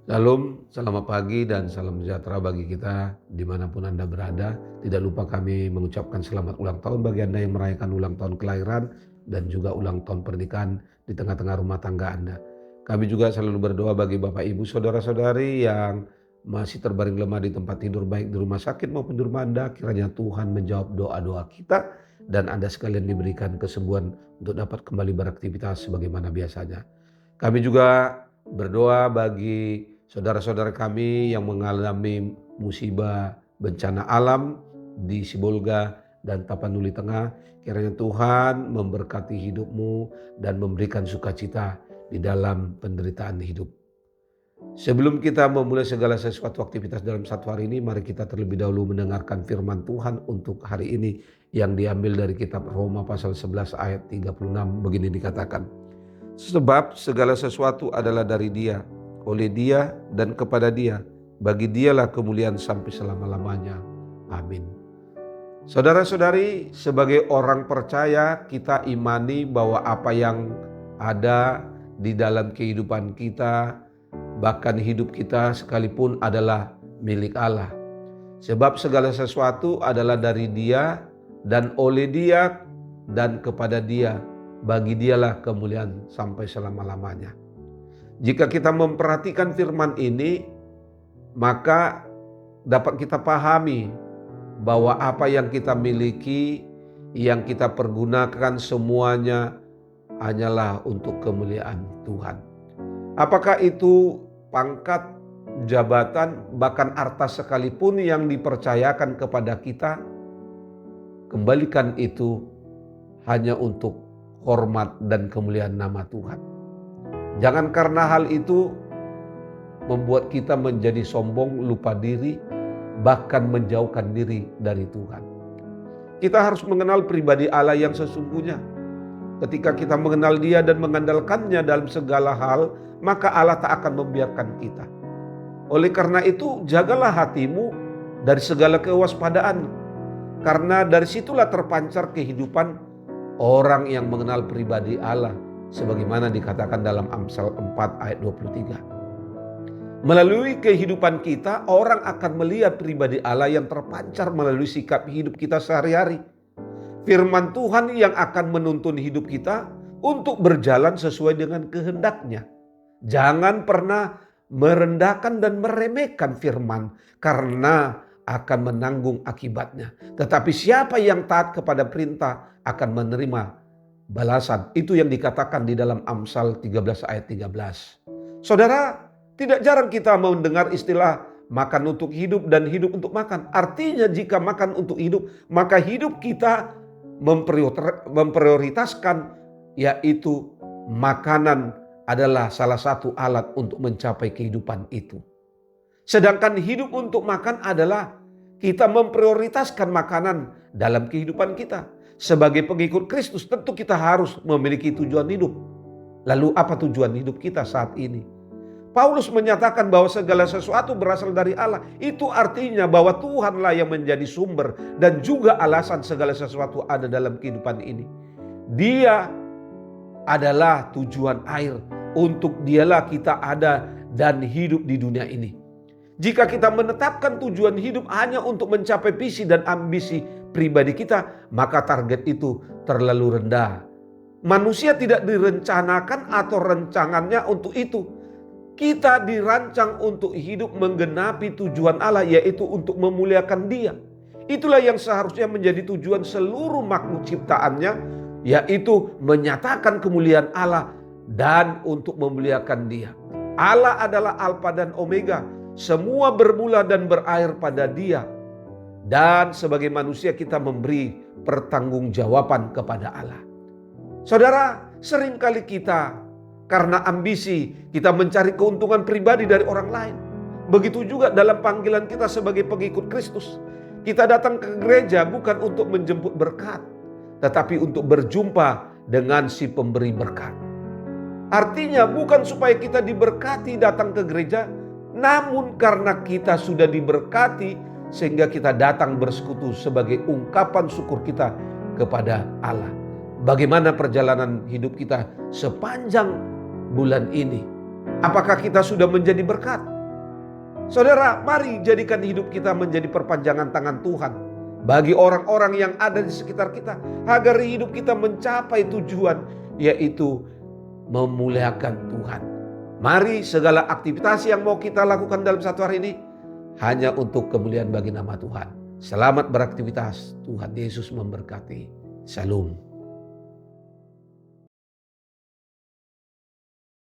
Shalom, selamat pagi dan salam sejahtera bagi kita dimanapun Anda berada. Tidak lupa kami mengucapkan selamat ulang tahun bagi Anda yang merayakan ulang tahun kelahiran dan juga ulang tahun pernikahan di tengah-tengah rumah tangga Anda. Kami juga selalu berdoa bagi Bapak Ibu Saudara-saudari yang masih terbaring lemah di tempat tidur baik di rumah sakit maupun di rumah Anda. Kiranya Tuhan menjawab doa-doa kita dan Anda sekalian diberikan kesembuhan untuk dapat kembali beraktivitas sebagaimana biasanya. Kami juga berdoa bagi saudara-saudara kami yang mengalami musibah bencana alam di Sibolga dan Tapanuli Tengah. Kiranya Tuhan memberkati hidupmu dan memberikan sukacita di dalam penderitaan hidup. Sebelum kita memulai segala sesuatu aktivitas dalam satu hari ini, mari kita terlebih dahulu mendengarkan firman Tuhan untuk hari ini yang diambil dari kitab Roma pasal 11 ayat 36. Begini dikatakan, sebab segala sesuatu adalah dari Dia, oleh Dia dan kepada Dia. Bagi Dialah kemuliaan sampai selama-lamanya. Amin. Saudara-saudari, sebagai orang percaya kita imani bahwa apa yang ada di dalam kehidupan kita, bahkan hidup kita sekalipun adalah milik Allah. Sebab segala sesuatu adalah dari Dia dan oleh Dia dan kepada Dia. Bagi Dialah kemuliaan sampai selama-lamanya. Jika kita memperhatikan firman ini, maka dapat kita pahami bahwa apa yang kita miliki, yang kita pergunakan semuanya hanyalah untuk kemuliaan Tuhan. Apakah itu pangkat, jabatan, bahkan harta sekalipun yang dipercayakan kepada kita, kembalikan itu hanya untuk hormat dan kemuliaan nama Tuhan. Jangan karena hal itu membuat kita menjadi sombong, lupa diri, bahkan menjauhkan diri dari Tuhan. Kita harus mengenal pribadi Allah yang sesungguhnya. Ketika kita mengenal Dia dan mengandalkannya dalam segala hal, maka Allah tak akan membiarkan kita. Oleh karena itu, jagalah hatimu dari segala kewaspadaan, karena dari situlah terpancar kehidupan orang yang mengenal pribadi Allah, sebagaimana dikatakan dalam Amsal 4 ayat 23. Melalui kehidupan kita, orang akan melihat pribadi Allah yang terpancar melalui sikap hidup kita sehari-hari. Firman Tuhan yang akan menuntun hidup kita untuk berjalan sesuai dengan kehendak-Nya. Jangan pernah merendahkan dan meremehkan firman, karena akan menanggung akibatnya. Tetapi siapa yang taat kepada perintah akan menerima balasan. Itu yang dikatakan di dalam Amsal 13 ayat 13. Saudara, tidak jarang kita mendengar istilah makan untuk hidup dan hidup untuk makan. Artinya jika makan untuk hidup, maka hidup kita memprioritaskan, yaitu makanan adalah salah satu alat untuk mencapai kehidupan itu. Sedangkan hidup untuk makan adalah kita memprioritaskan makanan dalam kehidupan kita. Sebagai pengikut Kristus tentu kita harus memiliki tujuan hidup. Lalu apa tujuan hidup kita saat ini? Paulus menyatakan bahwa segala sesuatu berasal dari Allah. Itu artinya bahwa Tuhanlah yang menjadi sumber dan juga alasan segala sesuatu ada dalam kehidupan ini. Dia adalah tujuan akhir. Untuk Dialah kita ada dan hidup di dunia ini. Jika kita menetapkan tujuan hidup hanya untuk mencapai visi dan ambisi pribadi kita, maka target itu terlalu rendah. Manusia tidak direncanakan atau rancangannya untuk itu. Kita dirancang untuk hidup menggenapi tujuan Allah, yaitu untuk memuliakan Dia. Itulah yang seharusnya menjadi tujuan seluruh makhluk ciptaannya, yaitu menyatakan kemuliaan Allah dan untuk memuliakan Dia. Allah adalah Alfa dan Omega. Semua bermula dan berakhir pada Dia. Dan sebagai manusia kita memberi pertanggungjawaban kepada Allah. Saudara, seringkali kita karena ambisi kita mencari keuntungan pribadi dari orang lain. Begitu juga dalam panggilan kita sebagai pengikut Kristus. Kita datang ke gereja bukan untuk menjemput berkat, tetapi untuk berjumpa dengan si pemberi berkat. Artinya bukan supaya kita diberkati datang ke gereja, namun karena kita sudah diberkati sehingga kita datang bersekutu sebagai ungkapan syukur kita kepada Allah. Bagaimana perjalanan hidup kita sepanjang bulan ini? Apakah kita sudah menjadi berkat? Saudara, mari jadikan hidup kita menjadi perpanjangan tangan Tuhan bagi orang-orang yang ada di sekitar kita, agar hidup kita mencapai tujuan, yaitu memuliakan Tuhan. Mari segala aktivitas yang mau kita lakukan dalam satu hari ini hanya untuk kemuliaan bagi nama Tuhan. Selamat beraktivitas. Tuhan Yesus memberkati. Shalom.